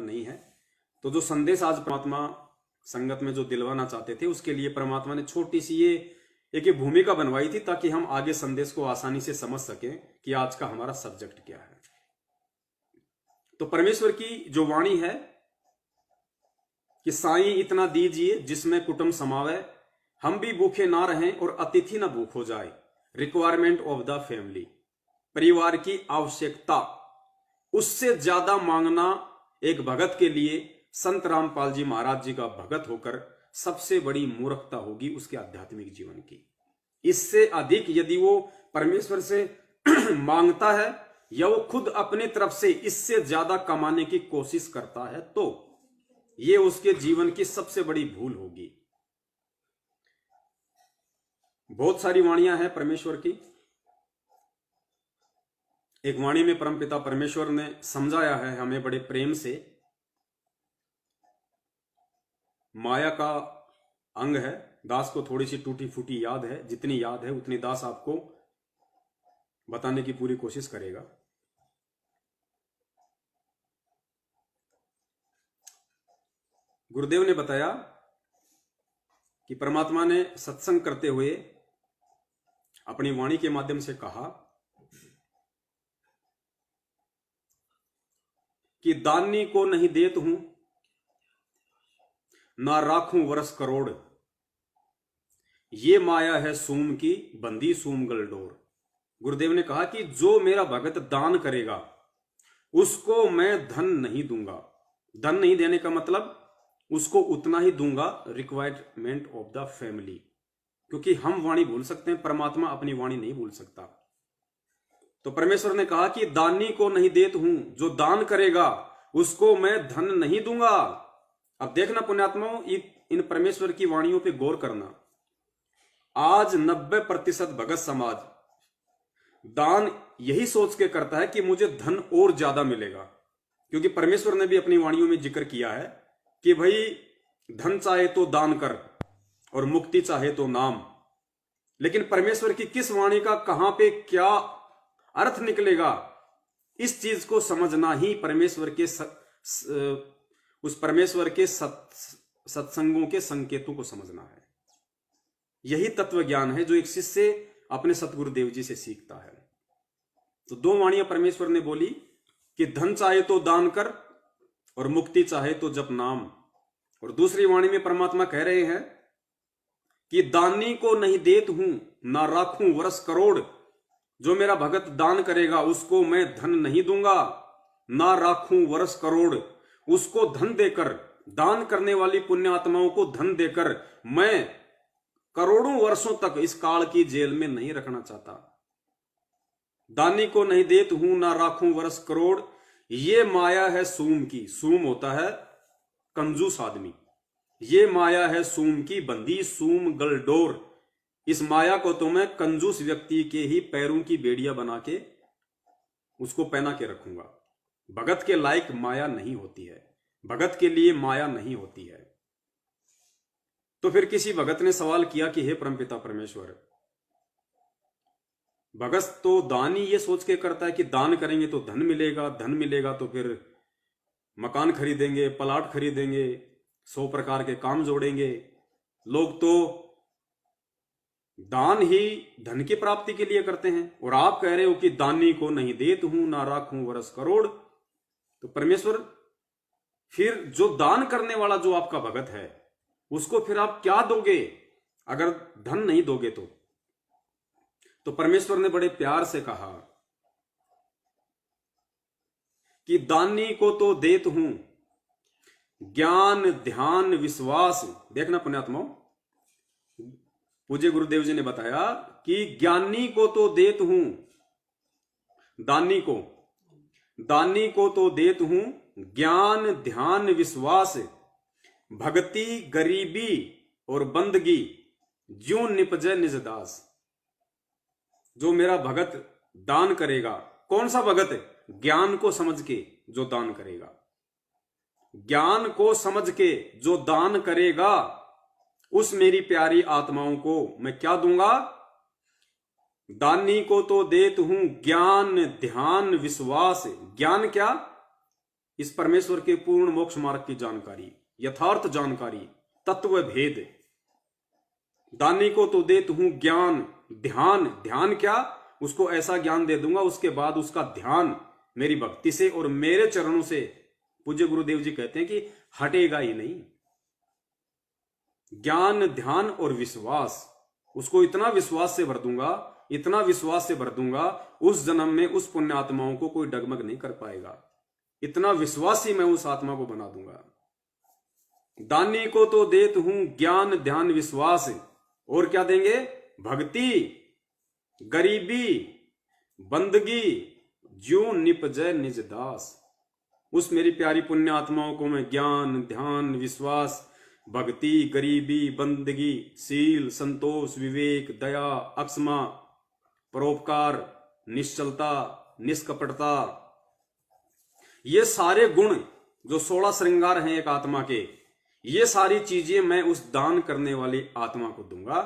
नहीं है। तो जो संदेश आज परमात्मा संगत में जो दिलवाना चाहते थे, उसके लिए परमात्मा ने छोटी सी ये एक भूमिका बनवाई थी, ताकि हम आगे संदेश को आसानी से समझ सकें कि आज का हमारा सब्जेक्ट क्या है। तो परमेश्वर की जो वाणी है कि साईं इतना दीजिए जिसमें कुटुंब समावे, हम भी भूखे ना रहें और अतिथि ना भूख हो जाए। रिक्वायरमेंट ऑफ द फैमिली, परिवार की आवश्यकता, उससे ज्यादा मांगना एक भगत के लिए संत रामपाल जी महाराज जी का भगत होकर सबसे बड़ी मूर्खता होगी उसके आध्यात्मिक जीवन की। इससे अधिक यदि वो परमेश्वर से मांगता है या वो खुद अपनी तरफ से इससे ज्यादा कमाने की कोशिश करता है, तो ये उसके जीवन की सबसे बड़ी भूल होगी। बहुत सारी वाणियां हैं परमेश्वर की। एक वाणी में परमपिता परमेश्वर ने समझाया है हमें बड़े प्रेम से। माया का अंग है, दास को थोड़ी सी टूटी फूटी याद है, जितनी याद है उतनी दास आपको बताने की पूरी कोशिश करेगा। गुरुदेव ने बताया कि परमात्मा ने सत्संग करते हुए अपनी वाणी के माध्यम से कहा कि दानी को नहीं देत हूं, ना राखूं वर्ष करोड़, ये माया है सूम की बंदी सूम गलडोर। गुरुदेव ने कहा कि जो मेरा भगत दान करेगा उसको मैं धन नहीं दूंगा। धन नहीं देने का मतलब उसको उतना ही दूंगा, रिक्वायरमेंट ऑफ द फैमिली। क्योंकि हम वाणी भूल सकते हैं, परमात्मा अपनी वाणी नहीं भूल सकता। तो परमेश्वर ने कहा कि दानी को नहीं देत हूं, जो दान करेगा उसको मैं धन नहीं दूंगा। अब देखना पुण्यात्माओं, इन परमेश्वर की वाणियों पे गौर करना। आज 90% भगत समाज दान यही सोच के करता है कि मुझे धन और ज्यादा मिलेगा। क्योंकि परमेश्वर ने भी अपनी वाणियों में जिक्र किया है कि भाई धन चाहे तो दान कर और मुक्ति चाहे तो नाम। लेकिन परमेश्वर की किस वाणी का कहां पे क्या अर्थ निकलेगा, इस चीज को समझना ही परमेश्वर के उस परमेश्वर के सत्संगों के संकेतों को समझना है। यही तत्व ज्ञान है जो एक शिष्य अपने सतगुरुदेव जी से सीखता है। तो दो वाणियां परमेश्वर ने बोली कि धन चाहे तो दान कर और मुक्ति चाहे तो जप नाम। और दूसरी वाणी में परमात्मा कह रहे हैं कि दानी को नहीं देत हूं, ना राखूं वर्ष करोड़, जो मेरा भगत दान करेगा उसको मैं धन नहीं दूंगा, ना राखूं वर्ष करोड़, उसको धन देकर, दान करने वाली पुण्य आत्माओं को धन देकर मैं करोड़ों वर्षों तक इस काल की जेल में नहीं रखना चाहता। दानी को नहीं देत हूं, ना राखूं वर्ष करोड़, ये माया है सूम की। सूम होता है कंजूस आदमी। ये माया है सूम की बंदी सूम गलडोर। इस माया को तो मैं कंजूस व्यक्ति के ही पैरों की बेड़ियां बना के उसको पहना के रखूंगा। भगत के लायक माया नहीं होती है, भगत के लिए माया नहीं होती है। तो फिर किसी भगत ने सवाल किया कि हे परमपिता परमेश्वर, भगत तो दान ही ये सोच के करता है कि दान करेंगे तो धन मिलेगा, धन मिलेगा तो फिर मकान खरीदेंगे, प्लाट खरीदेंगे, 100 प्रकार के काम जोड़ेंगे। लोग तो दान ही धन की प्राप्ति के लिए करते हैं, और आप कह रहे हो कि दानी को नहीं देत हूं, ना राखूं वर्ष करोड़। तो परमेश्वर फिर जो दान करने वाला जो आपका भगत है उसको फिर आप क्या दोगे अगर धन नहीं दोगे तो परमेश्वर ने बड़े प्यार से कहा कि दानी को तो देत हूं ज्ञान ध्यान विश्वास। देखना पुण्यात्माओं, पूज्य गुरुदेव जी ने बताया कि ज्ञानी को तो देत हूं, दानी को तो देत हूं ज्ञान ध्यान विश्वास, भक्ति गरीबी और बंदगी, ज्यों निपजे निज दास। जो मेरा भगत दान करेगा, कौन सा भगत? ज्ञान को समझ के जो दान करेगा, ज्ञान को समझ के जो दान करेगा, उस मेरी प्यारी आत्माओं को मैं क्या दूंगा? दानी को तो देत हूं ज्ञान ध्यान विश्वास। ज्ञान क्या? इस परमेश्वर के पूर्ण मोक्ष मार्ग की जानकारी, यथार्थ जानकारी, तत्व भेद। दानी को तो देत हूं ज्ञान, ध्यान। ध्यान क्या? उसको ऐसा ज्ञान दे दूंगा, उसके बाद उसका ध्यान मेरी भक्ति से और मेरे चरणों से, पूज्य गुरुदेव जी कहते हैं कि हटेगा ही नहीं। ज्ञान, ध्यान और विश्वास, उसको इतना विश्वास से भर दूंगा, इतना विश्वास से भर दूंगा, उस जन्म में उस पुण्य आत्माओं को कोई डगमग नहीं कर पाएगा। इतना विश्वासी मैं उस आत्मा को बना दूंगा। दानी को तो देत हूं ज्ञान, ध्यान, विश्वास, और क्या देंगे? भक्ति, गरीबी, बंदगी, ज्यों निपजय निज दास। उस मेरी प्यारी पुण्य आत्माओं को मैं ज्ञान, ध्यान, विश्वास, भक्ति, गरीबी, बंदगी, शील, संतोष, विवेक, दया, अक्षमा, परोपकार, निश्चलता, निष्कपटता, ये सारे गुण जो 16 श्रृंगार हैं एक आत्मा के, ये सारी चीजें मैं उस दान करने वाली आत्मा को दूंगा।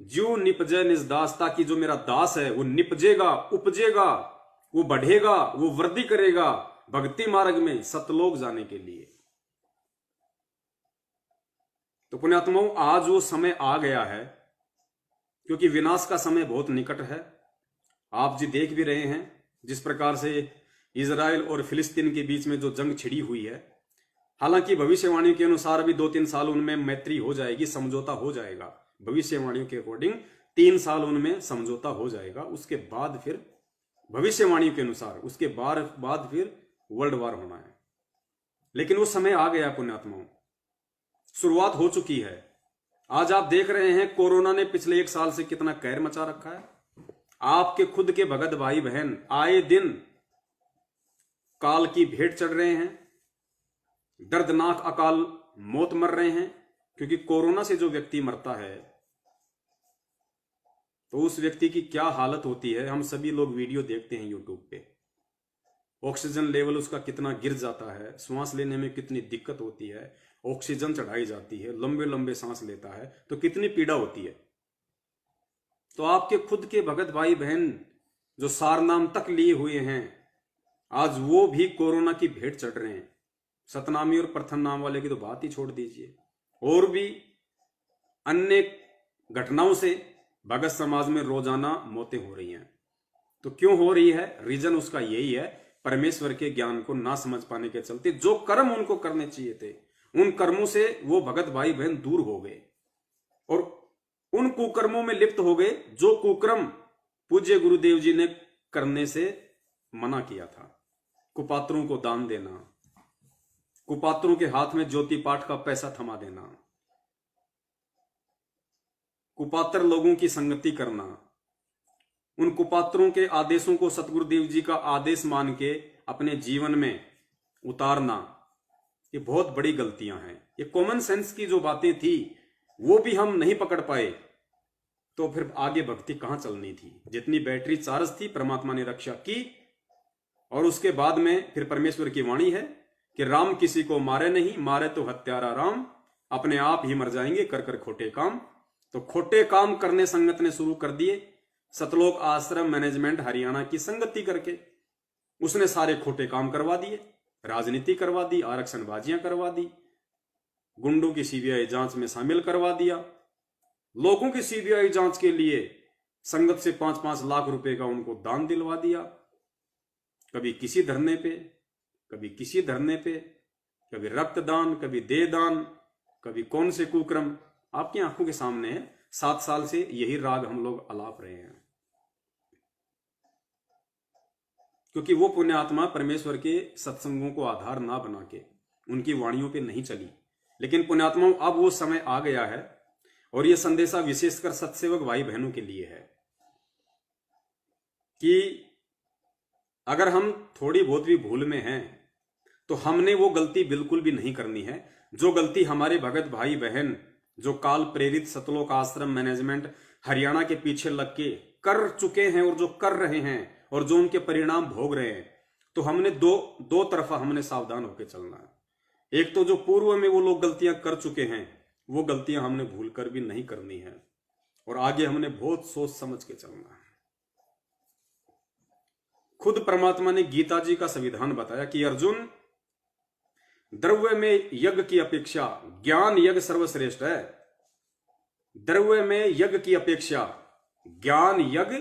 जो निपजय निज दास, ताकि जो मेरा दास है वो निपजेगा, उपजेगा, वो बढ़ेगा, वो वृद्धि करेगा भक्ति मार्ग में सतलोक जाने के लिए। तो पुण्यात्माओं, आज वो समय आ गया है, क्योंकि विनाश का समय बहुत निकट है। आप जी देख भी रहे हैं जिस प्रकार से इजराइल और फिलिस्तीन के बीच में जो जंग छिड़ी हुई है। हालांकि भविष्यवाणी के अनुसार अभी 2-3 साल उनमें मैत्री हो जाएगी, समझौता हो जाएगा। भविष्यवाणियों के अकॉर्डिंग 3 साल उनमें समझौता हो जाएगा। उसके बाद फिर भविष्यवाणी के अनुसार उसके बाद फिर वर्ल्ड वार होना है। लेकिन वो समय आ गया पुण्यात्माओं, शुरुआत हो चुकी है। आज आप देख रहे हैं कोरोना ने पिछले 1 साल से कितना कहर मचा रखा है। आपके खुद के भगत भाई बहन आए दिन काल की भेंट चढ़ रहे हैं, दर्दनाक अकाल मौत मर रहे हैं। क्योंकि कोरोना से जो व्यक्ति मरता है तो उस व्यक्ति की क्या हालत होती है, हम सभी लोग वीडियो देखते हैं यूट्यूब पे। ऑक्सीजन लेवल उसका कितना गिर जाता है, श्वास लेने में कितनी दिक्कत होती है, ऑक्सीजन चढ़ाई जाती है, लंबे लंबे सांस लेता है तो कितनी पीड़ा होती है। तो आपके खुद के भगत भाई बहन जो सारनाम तक लिए हुए हैं, आज वो भी कोरोना की भेंट चढ़ रहे हैं। सतनामी और प्रथम नाम वाले की तो बात ही छोड़ दीजिए, और भी अन्य घटनाओं से भगत समाज में रोजाना मौतें हो रही हैं। तो क्यों हो रही है? रीजन उसका यही है, परमेश्वर के ज्ञान को ना समझ पाने के चलते जो कर्म उनको करने चाहिए थे, उन कर्मों से वो भगत भाई बहन दूर हो गए और उन कुकर्मों में लिप्त हो गए जो कुकर्म पूज्य गुरुदेव जी ने करने से मना किया था। कुपात्रों को दान देना, कुपात्रों के हाथ में ज्योति पाठ का पैसा थमा देना, कुपात्र लोगों की संगति करना, उन कुपात्रों के आदेशों को सतगुरुदेव जी का आदेश मान के अपने जीवन में उतारना, ये बहुत बड़ी गलतियां हैं। ये कॉमन सेंस की जो बातें थी वो भी हम नहीं पकड़ पाए तो फिर आगे भक्ति कहां चलनी थी। जितनी बैटरी चार्ज थी परमात्मा ने रक्षा की। और उसके बाद में फिर परमेश्वर की वाणी है कि राम किसी को मारे नहीं, मारे तो हत्यारा राम, अपने आप ही मर जाएंगे कर कर खोटे काम। तो खोटे काम करने संगत ने शुरू कर दिए। सतलोक आश्रम मैनेजमेंट हरियाणा की संगति करके उसने सारे खोटे काम करवा दिए, राजनीति करवा दी, आरक्षणबाजियां करवा दी, गुंडों की सीबीआई जांच में शामिल करवा दिया, लोगों की सीबीआई जांच के लिए संगत से 5-5 लाख रुपए का उनको दान दिलवा दिया। कभी किसी धरने पे, कभी किसी धरने पे, कभी रक्तदान, कभी देहदान, कभी कौन से कुक्रम आपकी आंखों के सामने है। 7 साल से यही राग हम लोग अलाप रहे हैं, क्योंकि वो पुण्य आत्मा परमेश्वर के सत्संगों को आधार ना बना के उनकी वाणियों पे नहीं चली। लेकिन पुण्यात्माओं, अब वो समय आ गया है और ये संदेशा विशेषकर सत्सेवक भाई बहनों के लिए है कि अगर हम थोड़ी बहुत भी भूल में हैं तो हमने वो गलती बिल्कुल भी नहीं करनी है जो गलती हमारे भगत भाई बहन जो काल प्रेरित सतलोक आश्रम मैनेजमेंट हरियाणा के पीछे लग के कर चुके हैं और जो कर रहे हैं और जो उनके परिणाम भोग रहे हैं। तो हमने दो तरफा हमने सावधान होकर चलना है। एक तो जो पूर्व में वो लोग गलतियां कर चुके हैं वो गलतियां हमने भूल कर भी नहीं करनी है और आगे हमने बहुत सोच समझ के चलना है। खुद परमात्मा ने गीता जी का संविधान बताया कि अर्जुन, द्रव्य में यज्ञ की अपेक्षा ज्ञान यज्ञ सर्वश्रेष्ठ है। द्रव्य में यज्ञ की अपेक्षा ज्ञान यज्ञ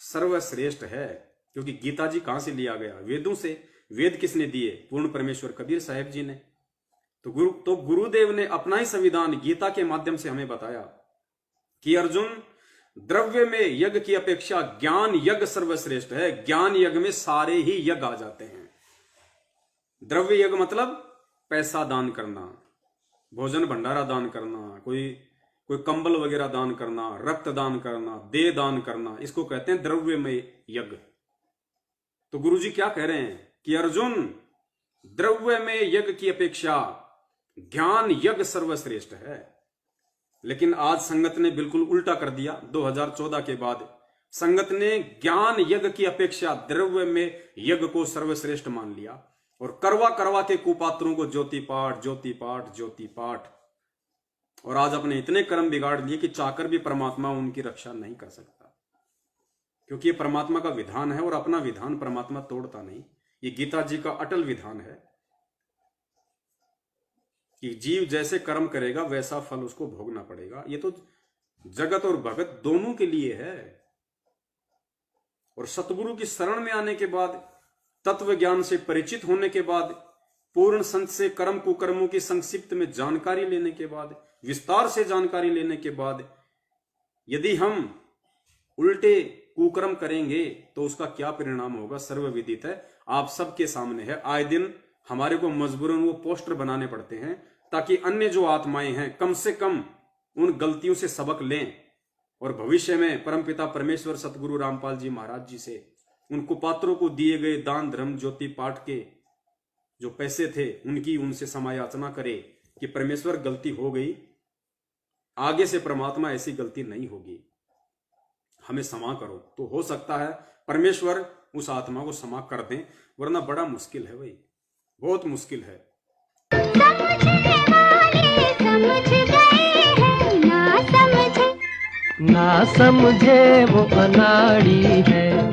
सर्वश्रेष्ठ है, क्योंकि गीता जी कहां से लिया गया? वेदों से। वेद किसने दिए? पूर्ण परमेश्वर कबीर साहब जी ने। तो गुरुदेव ने अपना ही संविधान गीता के माध्यम से हमें बताया कि अर्जुन, द्रव्य में यज्ञ की अपेक्षा ज्ञान यज्ञ सर्वश्रेष्ठ है। ज्ञान यज्ञ में सारे ही यज्ञ आ जाते हैं। द्रव्य यज्ञ मतलब पैसा दान करना, भोजन भंडारा दान करना, कोई कंबल वगैरह दान करना, रक्त दान करना, देह दान करना, इसको कहते हैं द्रव्य में यज्ञ। तो गुरुजी क्या कह रहे हैं कि अर्जुन, द्रव्य में यज्ञ की अपेक्षा ज्ञान यज्ञ सर्वश्रेष्ठ है। लेकिन आज संगत ने बिल्कुल उल्टा कर दिया। 2014 के बाद संगत ने ज्ञान यज्ञ की अपेक्षा द्रव्य में यज्ञ को सर्वश्रेष्ठ मान लिया और करवा करवा के कुपात्रों को ज्योति पाठ ज्योति पाठ ज्योति पाठ, और आज अपने इतने कर्म बिगाड़ लिए कि चाहकर भी परमात्मा उनकी रक्षा नहीं कर सकता, क्योंकि ये परमात्मा का विधान है और अपना विधान परमात्मा तोड़ता नहीं। ये गीता जी का अटल विधान है कि जीव जैसे कर्म करेगा वैसा फल उसको भोगना पड़ेगा। ये तो जगत और भगत दोनों के लिए है। और सतगुरु की शरण में आने के बाद, तत्व ज्ञान से परिचित होने के बाद, पूर्ण संत से कर्म कुकर्मों की संक्षिप्त में जानकारी लेने के बाद, विस्तार से जानकारी लेने के बाद, यदि हम उल्टे कुकर्म करेंगे तो उसका क्या परिणाम होगा सर्वविदित है, आप सबके सामने है। आए दिन हमारे को मजबूरन वो पोस्टर बनाने पड़ते हैं ताकि अन्य जो आत्माएं हैं कम से कम उन गलतियों से सबक लें और भविष्य में परमपिता परमेश्वर सतगुरु रामपाल जी महाराज जी से उन कुपात्रों को दिए गए दान धर्म ज्योति पाठ के जो पैसे थे उनकी उनसे समायाचना करे कि परमेश्वर गलती हो गई, आगे से परमात्मा ऐसी गलती नहीं होगी, हमें क्षमा करो। तो हो सकता है परमेश्वर उस आत्मा को क्षमा कर दें, वरना बड़ा मुश्किल है भाई, बहुत मुश्किल है। ना समझे वो अनाड़ी है।